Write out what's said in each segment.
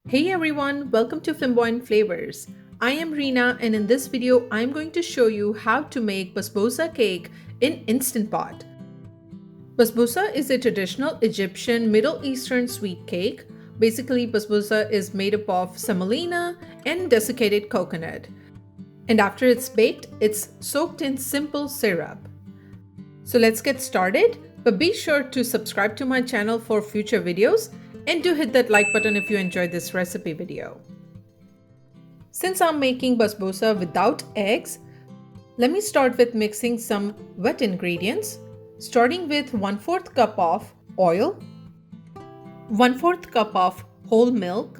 Hey everyone, welcome to Flamboyant Flavors. I am Reena and in this video I'm going to show you how to make basbousa cake in Instant Pot. Basbousa is a traditional Egyptian Middle Eastern sweet cake. Basically, basbousa is made up of semolina and desiccated coconut. And after it's baked, it's soaked in simple syrup. So let's get started, but be sure to subscribe to my channel for future videos and do hit that like button if you enjoyed this recipe video. Since I'm making basbousa without eggs, let me start with mixing some wet ingredients, starting with 1/4 cup of oil, 1/4 cup of whole milk,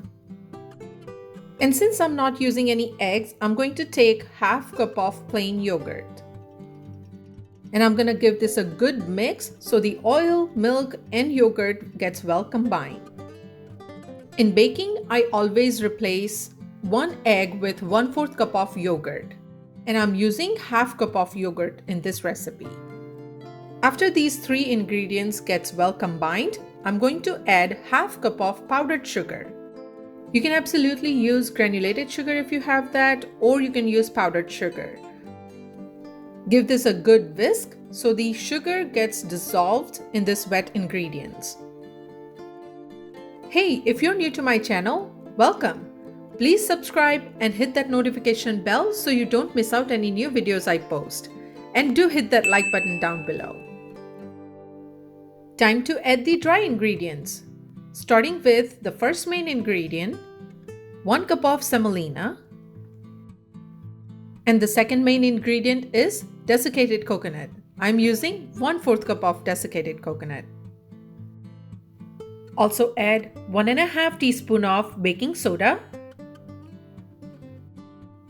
and since I'm not using any eggs, I'm going to take 1/2 cup of plain yogurt. And I'm gonna give this a good mix so the oil, milk, and yogurt gets well combined. In baking, I always replace 1 egg with 1/4 cup of yogurt. And I'm using 1/2 cup of yogurt in this recipe. After these 3 ingredients gets well combined, I'm going to add 1/2 cup of powdered sugar. You can absolutely use granulated sugar if you have that, or you can use powdered sugar. Give this a good whisk so the sugar gets dissolved in this wet ingredients. Hey, if you're new to my channel, welcome. Please subscribe and hit that notification bell so you don't miss out any new videos I post. And do hit that like button down below. Time to add the dry ingredients. Starting with the first main ingredient, 1 cup of semolina. And the second main ingredient is desiccated coconut. I'm using 1/4 cup of desiccated coconut. Also add 1½ teaspoon of baking soda,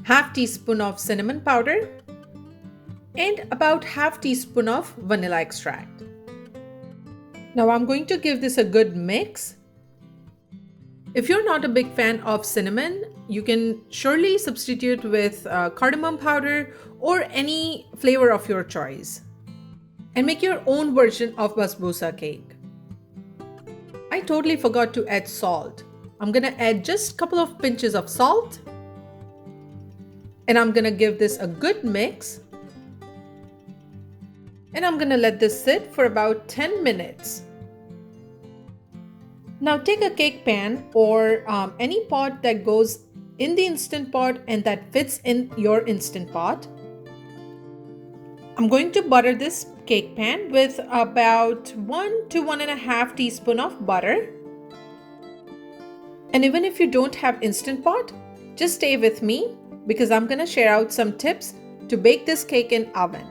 1/2 teaspoon of cinnamon powder, and about 1/2 teaspoon of vanilla extract. Now I'm going to give this a good mix. If you're not a big fan of cinnamon, you can surely substitute with cardamom powder or any flavor of your choice. And make your own version of basbousa cake. I totally forgot to add salt. I'm gonna add just a couple of pinches of salt. And I'm gonna give this a good mix. And I'm gonna let this sit for about 10 minutes. Now take a cake pan or any pot that goes in the Instant Pot and that fits in your Instant Pot. I'm going to butter this cake pan with about 1 to 1½ teaspoon of butter. And even if you don't have Instant Pot, just stay with me because I'm going to share out some tips to bake this cake in oven.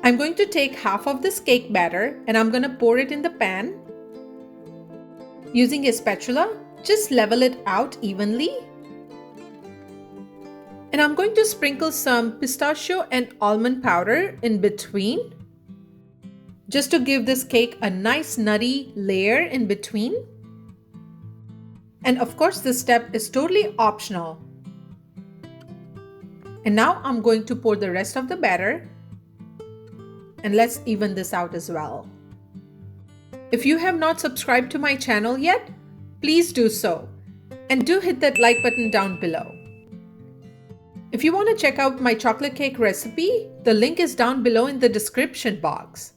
I'm going to take half of this cake batter and I'm going to pour it in the pan. Using a spatula, just level it out evenly. And I'm going to sprinkle some pistachio and almond powder in between, just to give this cake a nice nutty layer in between. And of course, this step is totally optional. And now I'm going to pour the rest of the batter. And let's even this out as well. If you have not subscribed to my channel yet, please do so. And do hit that like button down below. If you want to check out my chocolate cake recipe, the link is down below in the description box.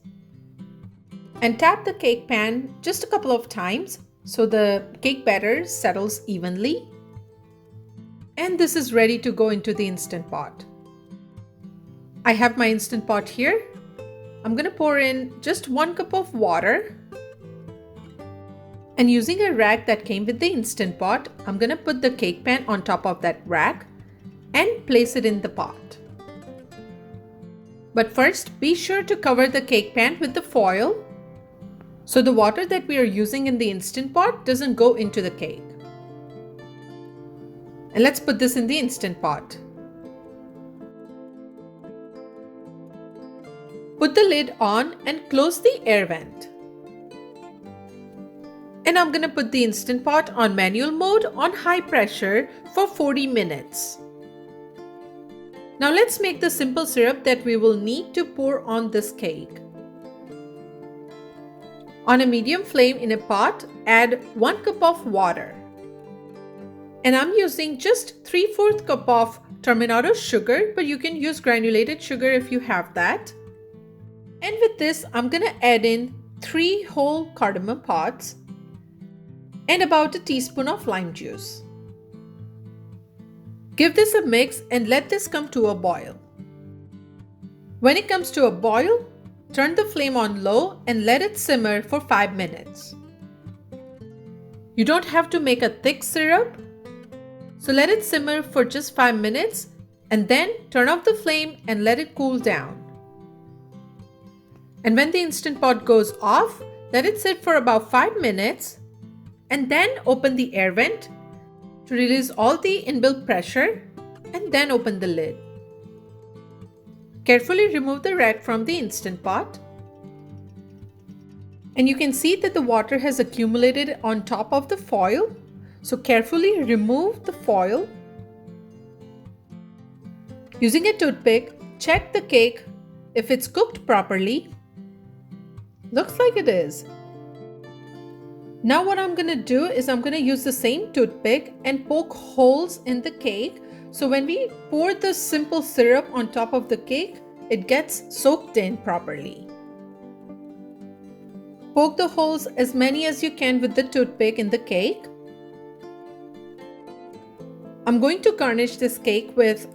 And tap the cake pan just a couple of times so the cake batter settles evenly. And this is ready to go into the Instant Pot. I have my Instant Pot here. I'm going to pour in just 1 cup of water. And using a rack that came with the Instant Pot, I'm going to put the cake pan on top of that rack and place it in the pot. But first, be sure to cover the cake pan with the foil so the water that we are using in the Instant Pot doesn't go into the cake. And let's put this in the Instant Pot. Put the lid on and close the air vent. And I'm going to put the Instant Pot on manual mode on high pressure for 40 minutes. Now let's make the simple syrup that we will need to pour on this cake. On a medium flame in a pot, add 1 cup of water. And I'm using just 3/4 cup of terminato sugar, but you can use granulated sugar if you have that. And with this, I'm gonna add in 3 whole cardamom pods and about a teaspoon of lime juice. Give this a mix and let this come to a boil. When it comes to a boil, turn the flame on low and let it simmer for 5 minutes. You don't have to make a thick syrup, so let it simmer for just 5 minutes and then turn off the flame and let it cool down. And when the Instant Pot goes off, let it sit for about 5 minutes and then open the air vent to release all the inbuilt pressure and then open the lid. Carefully remove the rack from the Instant Pot. And you can see that the water has accumulated on top of the foil. So carefully remove the foil. Using a toothpick, check the cake if it's cooked properly. Looks like it is. Now what I'm gonna do is I'm gonna use the same toothpick and poke holes in the cake. So when we pour the simple syrup on top of the cake, it gets soaked in properly. Poke the holes as many as you can with the toothpick in the cake. I'm going to garnish this cake with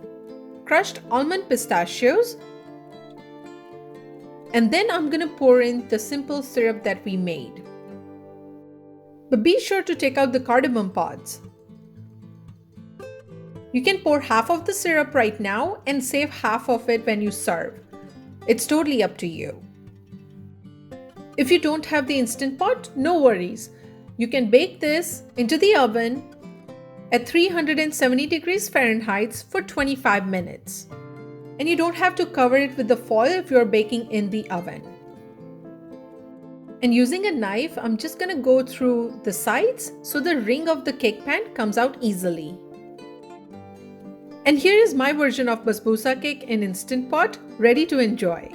crushed almond pistachios. And then I'm going to pour in the simple syrup that we made. But be sure to take out the cardamom pods. You can pour half of the syrup right now and save half of it when you serve. It's totally up to you. If you don't have the Instant Pot, no worries. You can bake this into the oven at 370 degrees Fahrenheit for 25 minutes. And you don't have to cover it with the foil if you're baking in the oven. And using a knife, I'm just gonna go through the sides so the ring of the cake pan comes out easily. And here is my version of Basbousa cake in Instant Pot, ready to enjoy.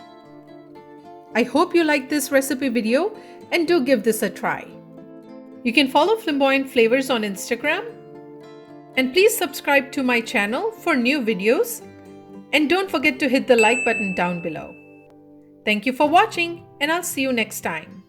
I hope you liked this recipe video and do give this a try. You can follow Flamboyant Flavors on Instagram. And please subscribe to my channel for new videos. And don't forget to hit the like button down below. Thank you for watching, and I'll see you next time.